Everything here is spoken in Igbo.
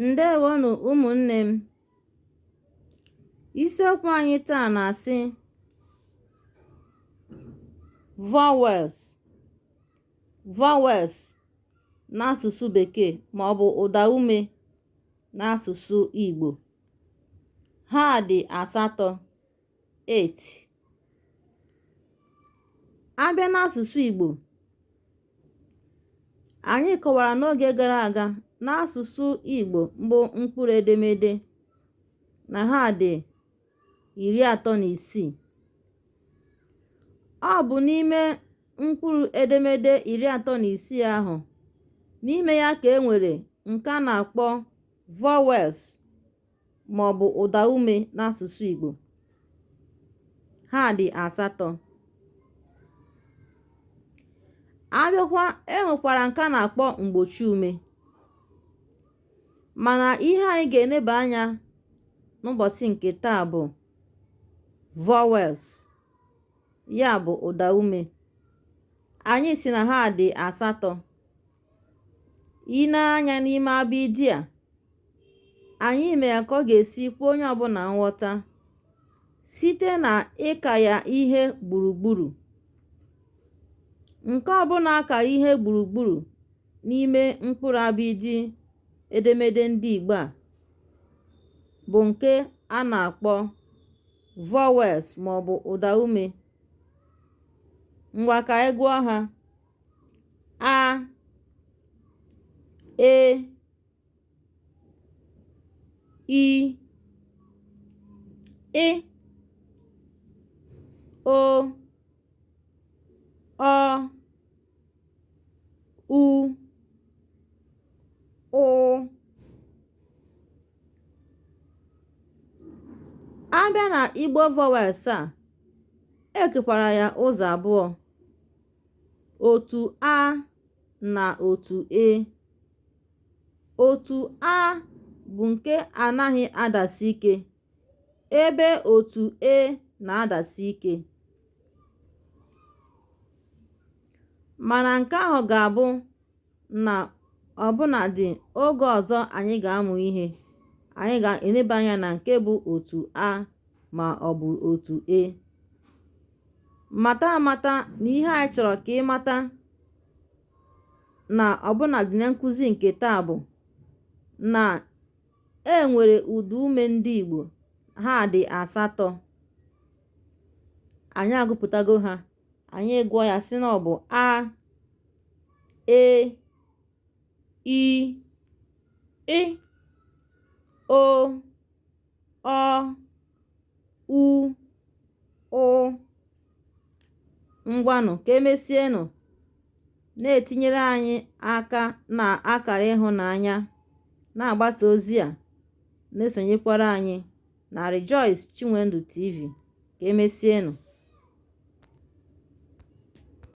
Ndewonu ụmụnne m. Isiokwu anyị taa na-asị vowels n'asụsụ Bekee ma ọ bụ ụda ume n'asụsụ Igbo. Ha dị 8. Abịa n'asụsụ Igbo, anyị kọwara n'oge gara aga n'asụsụ Igbo mbụ mkpụrụ edemede na ha dị 36. Ọ bụ n'ime mkpụrụ edemede 36 ahụ, n'ime ya ka e nwere nke a na-akpọ vowels ma ọ bụ ụda ume n'asụsụ Igbo. Ha dị 8. Abịakwa, enwekwara nke a na-akpọ mgbochi ume, mana ihe anyị ga-eneba anya n'ụbọchị nke taa bụ vowels, ya bụ ụda ume. Anyị si na ha dị 8. Ị na-anya n'ime abịdị a, anyị mere ka ọ ga-esi kwe onye ọbụla nghọta site na ịka ya ihe gburugburu. Nke ọbụla akara ihe gburugburu n'ime mkpụrụ abịdị edemede ndị Igbo a bụ nke a na-akpọ vowels ma ọ bụ ụda ume. Ngwa ka anyị gụọ ha: a, e, i, o, ọ, u, ụ. Abịa na Igbo vowels a, ekekwara ya ụzọ abụọ: otu a na otu e. Otu a bụ nke anaghị adasi ike, ebe otu e na-adasi ike. Mana nke ahụ ga-abụ na ọbụnadị oge ọzọ anyị ga-amụ ihe, anyị ga-eneba anya na nke bụ otu a ma ọ bụ otu e. Mata amata na ihe anyị chọrọ ka ị mata na ọbụnadị na nkụzi nke taa bụ na e nwere ụda ume ndị Igbo. Ha dị 8. Anyị agụpụtago ha. Anyị gụọ ya sị na ọ bụ a, e, i, o, ọ, u, ụ. Ngwanụ ka emesienụ na-etinyere anyị aka na akara ịhụnanya, na-agbasa ozi a, na-esonyekwara anyị na Rejoice Chinwendu TV. Ka emesienụ.